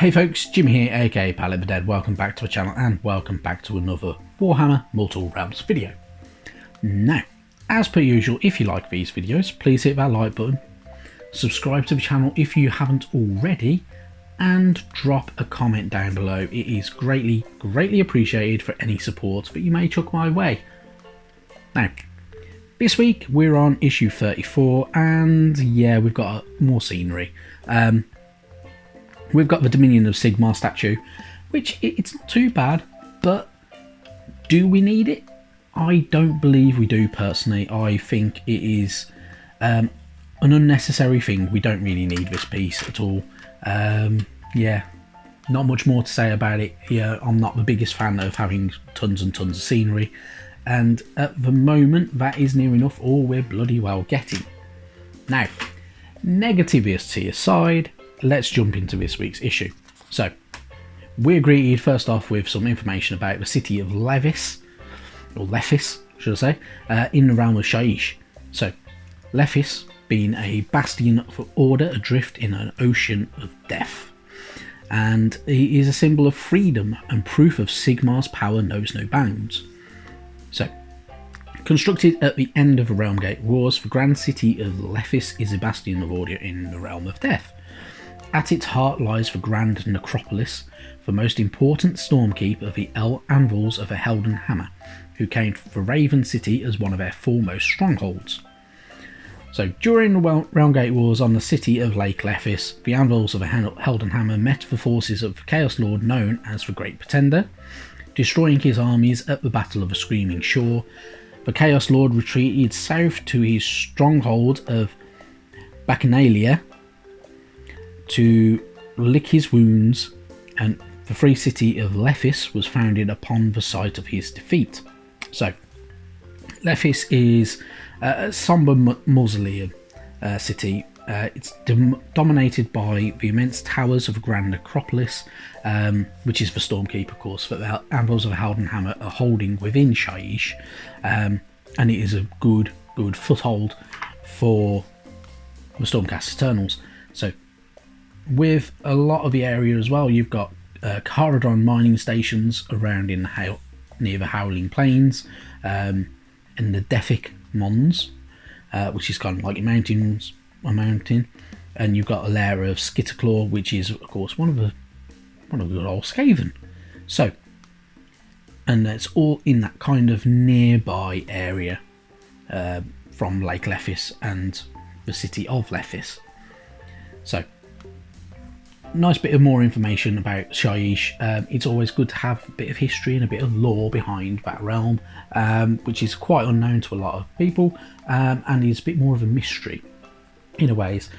Hey folks, Jimmy here, aka Palette the Dead. Welcome back to the channel and welcome back to another Warhammer Mortal Realms video. Now, as per usual, if you like these videos, please hit that like button, subscribe to the channel if you haven't already, and drop a comment down below. It is greatly appreciated for any support that you may chuck my way. Now, this week we're on issue 34 and yeah, we've got more scenery. We've got the Dominion of Sigmar statue, which it's not too bad, but do we need it? I don't believe we do personally. I think it is an unnecessary thing. We don't really need this piece at all. Yeah, not much more to say about it. Yeah, I'm not the biggest fan of having tons and tons of scenery, and at the moment that is near enough all we're bloody well getting. Now, negativity aside, let's jump into this week's issue. So, we're greeted first off with some information about the city of Levis, or Lephis, should I say, in the realm of Shaiish. So, Lephis being a bastion for order adrift in an ocean of death, and it is a symbol of freedom and proof of Sigmar's power knows no bounds. So, constructed at the end of the Realm Gate Wars, the grand city of Lephis is a bastion of order in the realm of death. At its heart lies the grand necropolis, the most important stormkeep of the Anvils of the Helden Hammer, who came to the Raven City as one of their foremost strongholds. So during the Realm Gate Wars on the city of Lake Lephis, the Anvils of the Helden Hammer met the forces of the Chaos Lord known as the Great Pretender. Destroying his armies at the Battle of the Screaming Shore, the Chaos Lord retreated south to his stronghold of Bacchanalia to lick his wounds, and the free city of Lephis was founded upon the site of his defeat. So, Lephis is a somber mausoleum city. It's dominated by the immense towers of the Grand Necropolis, which is the Stormkeep, of course, that the Anvils of the Helden Hammer are holding within Shaiish, and it is a good foothold for the Stormcast Eternals. So, with a lot of the area as well, you've got Caradon mining stations around in near the Howling Plains, and the Dethic Mons, which is kind of like a mountain, and you've got a lair of Skitterclaw, which is of course one of the good old Skaven. So, and it's all in that kind of nearby area from Lake Lephis and the city of Lephis. So, nice bit of more information about Shaiish. It's always good to have a bit of history and a bit of lore behind that realm, which is quite unknown to a lot of people, and is a bit more of a mystery in a ways,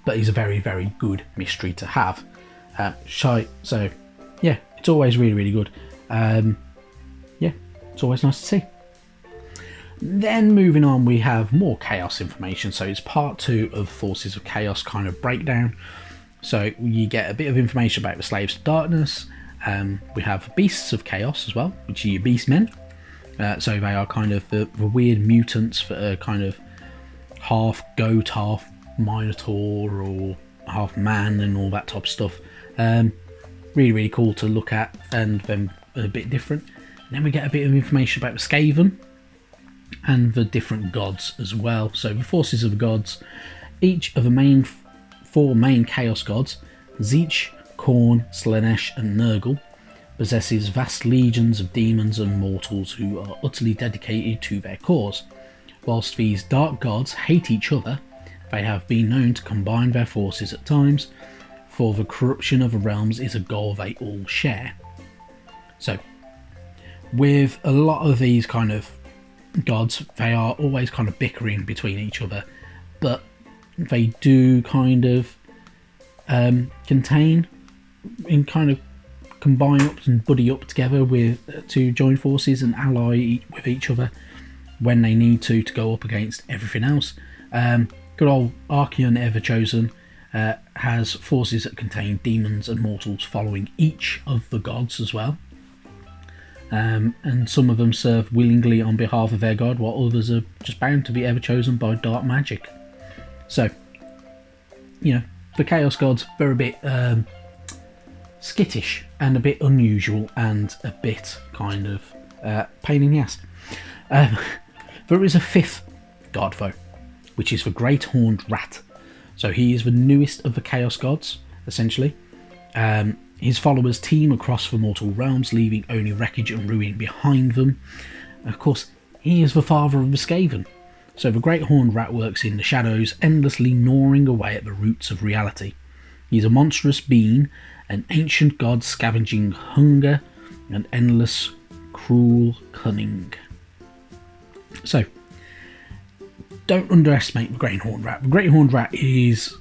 but is a very good mystery to have. So yeah, it's always really good. Yeah, it's always nice to see. Then moving on, we have more chaos information. So it's part 2 of Forces of Chaos kind of breakdown. So you get a bit of information about the Slaves of Darkness. We have Beasts of Chaos as well, which are your Beastmen. So they are kind of the weird mutants that are kind of half goat, half minotaur, or half man, and all that type of stuff. Really cool to look at, and then a bit different. And then we get a bit of information about the Skaven and the different gods as well. So the Forces of the Gods, each of the 4 main Chaos Gods, Tzeentch, Khorne, Slaanesh and Nurgle, possesses vast legions of demons and mortals who are utterly dedicated to their cause. Whilst these dark gods hate each other, they have been known to combine their forces at times, for the corruption of the realms is a goal they all share. So, with a lot of these kind of gods, they are always kind of bickering between each other, but they do kind of contain and kind of combine up and buddy up together to join forces and ally with each other when they need to go up against everything else. Good old Archaean Everchosen has forces that contain demons and mortals following each of the gods as well. And some of them serve willingly on behalf of their god, while others are just bound to be Everchosen by dark magic. So, you know, the Chaos Gods, they're a bit skittish and a bit unusual and a bit kind of pain in the ass. There is a fifth god though, which is the Great Horned Rat. So he is the newest of the Chaos Gods, essentially. His followers team across the mortal realms, leaving only wreckage and ruin behind them. And of course, he is the father of the Skaven. So the Great Horned Rat works in the shadows, endlessly gnawing away at the roots of reality. He is a monstrous being, an ancient god scavenging hunger and endless cruel cunning. So, don't underestimate the Great Horned Rat. The Great Horned Rat is,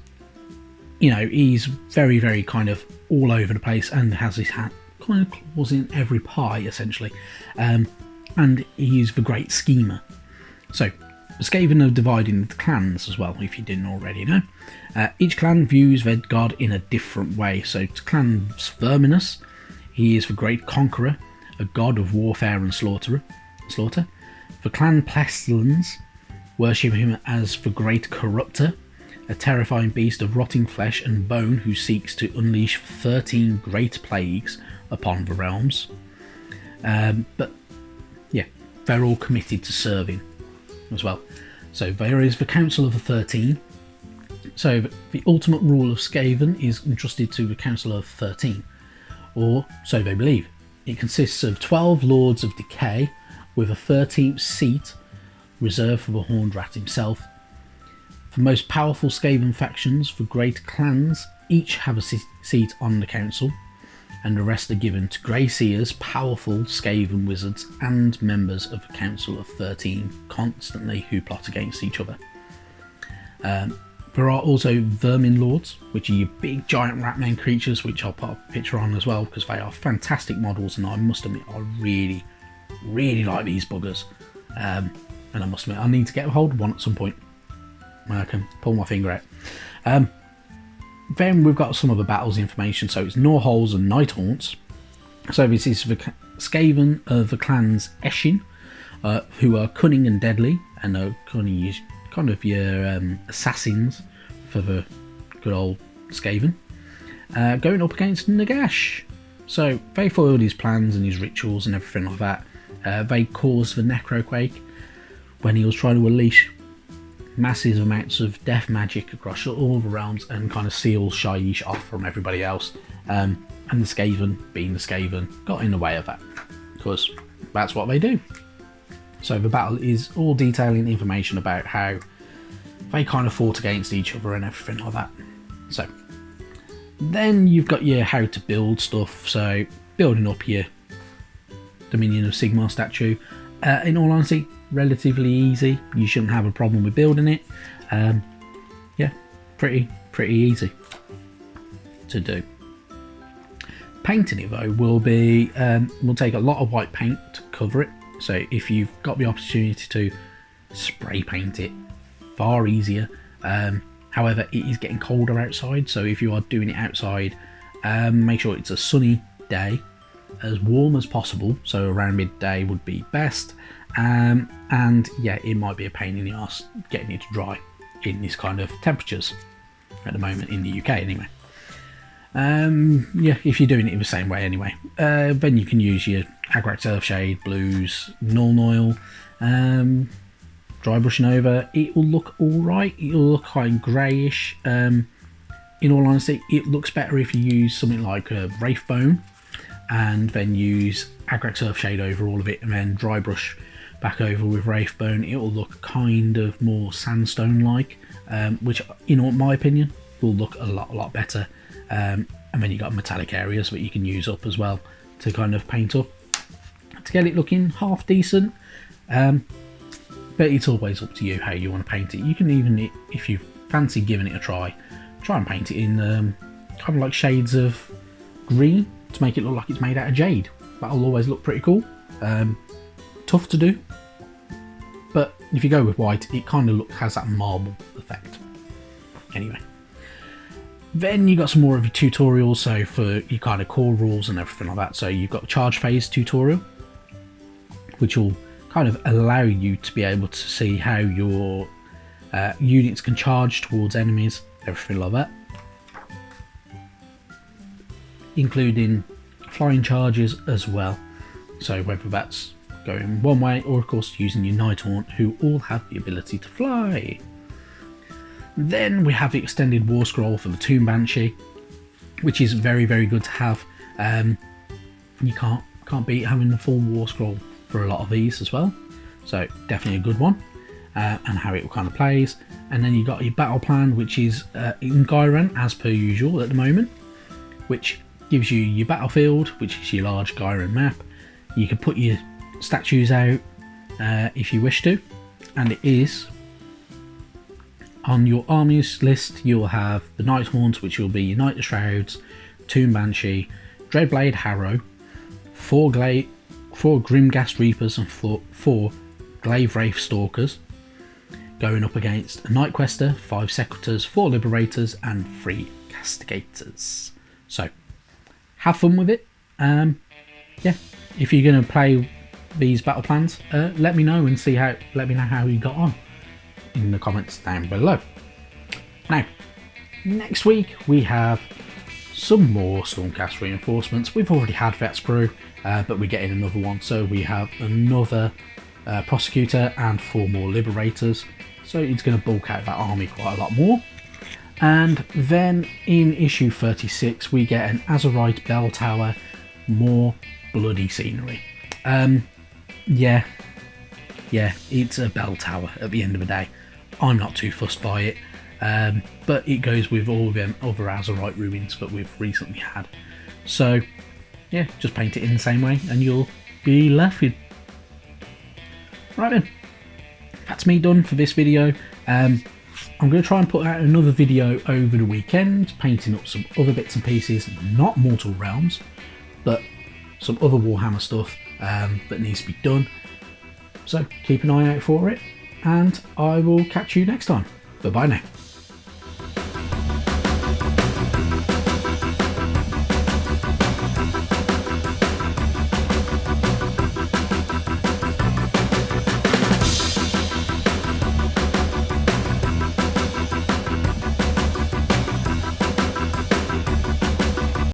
you know, he's very, very kind of all over the place and has his hand kind of claws in every pie, essentially. And he's the great schemer. So, the Skaven are divided into clans as well, if you didn't already know. Each clan views their god in a different way. So, to Clan Verminus, he is the great conqueror, a god of warfare and slaughter. For Clan Pestilence, worship him as the great corruptor, a terrifying beast of rotting flesh and bone who seeks to unleash 13 great plagues upon the realms. But yeah, they're all committed to serving as well. So there is the Council of the 13. So the ultimate rule of Skaven is entrusted to the Council of 13, or so they believe. It consists of 12 Lords of Decay, with a 13th seat reserved for the Horned Rat himself. For most powerful Skaven factions, the great clans each have a seat on the council, and the rest are given to Grey Seers, powerful Skaven wizards, and members of the Council of 13 constantly who plot against each other. There are also Vermin Lords, which are your big giant ratman creatures, which I'll put a picture on as well, because they are fantastic models, and I must admit I really like these buggers. And I must admit I need to get a hold of one at some point when I can pull my finger out. Then we've got some of the battles information. So it's Norholes and Nighthaunts. So this is the Skaven of the clans Eshin, who are cunning and deadly, and are kind of your assassins for the good old Skaven. Going up against Nagash. So they foiled his plans and his rituals and everything like that. They caused the Necroquake when he was trying to unleash massive amounts of death magic across all the realms and kind of seal Shaiish off from everybody else. And the Skaven, being the Skaven, got in the way of that, because that's what they do. So the battle is all detailing information about how they kind of fought against each other and everything like that. So then you've got your how to build stuff. So building up your Dominion of Sigmar statue. In all honesty, relatively easy. You shouldn't have a problem with building it. Yeah, pretty easy to do. Painting it though will take a lot of white paint to cover it. So if you've got the opportunity to spray paint it, far easier. However, it is getting colder outside, so if you are doing it outside, make sure it's a sunny day, as warm as possible, so around midday would be best. And yeah, it might be a pain in the arse getting it to dry in this kind of temperatures at the moment in the UK anyway. Yeah, if you're doing it the same way anyway, then you can use your Agrax Earthshade, blues, Nuln Oil, dry brushing over. It will look alright, it will look quite greyish. In all honesty, it looks better if you use something like a Wraithbone and then use Agrax Earthshade over all of it and then dry brush back over with Wraithbone. It will look kind of more sandstone like, which in my opinion will look a lot better. And then you've got metallic areas that you can use up as well to kind of paint up to get it looking half decent. But it's always up to you how you want to paint it. You can even, if you fancy giving it a try and paint it in kind of like shades of green to make it look like it's made out of jade. That'll always look pretty cool. Tough to do, but if you go with white, it kind of has that marble effect. Anyway, then you got some more of your tutorials, so for your kind of core rules and everything like that. So you've got the charge phase tutorial, which will kind of allow you to be able to see how your units can charge towards enemies, everything like that. including flying charges as well. So whether that's going one way or of course using your Nighthaunt, who all have the ability to fly. Then we have the extended war scroll for the Tomb Banshee, which is very, very good to have. You can't beat having the full war scroll for a lot of these as well. So definitely a good one, and how it kind of plays. And then you got your battle plan, which is in Gyran as per usual at the moment, which gives you your battlefield, which is your large Gyran map. You can put your statues out if you wish to, and it is on your armies list. You'll have the Nighthaunt, which will be your Knight of Shrouds, Tomb Banshee, Dreadblade Harrow, 4 Grimghast Reapers and 4 Glaive Wraith Stalkers, going up against a Night Quester, 5 Secretors, 4 Liberators and 3 Castigators. So have fun with it. Yeah, if you're going to play these battle plans, let me know and let me know how you got on in the comments down below. Now, next week we have some more Stormcast reinforcements. We've already had Vetsprue, but we're getting another one. So we have another Prosecutor and 4 more Liberators. So it's going to bulk out that army quite a lot more. And then in issue 36 we get an Azerite Bell Tower, more bloody scenery. Yeah, it's a bell tower at the end of the day. I'm not too fussed by it, but it goes with all of them other Azerite ruins that we've recently had. So yeah, just paint it in the same way and you'll be laughing. Right then, that's me done for this video. I'm going to try and put out another video over the weekend, painting up some other bits and pieces, not Mortal Realms, but some other Warhammer stuff that needs to be done. So keep an eye out for it, and I will catch you next time. Bye bye now.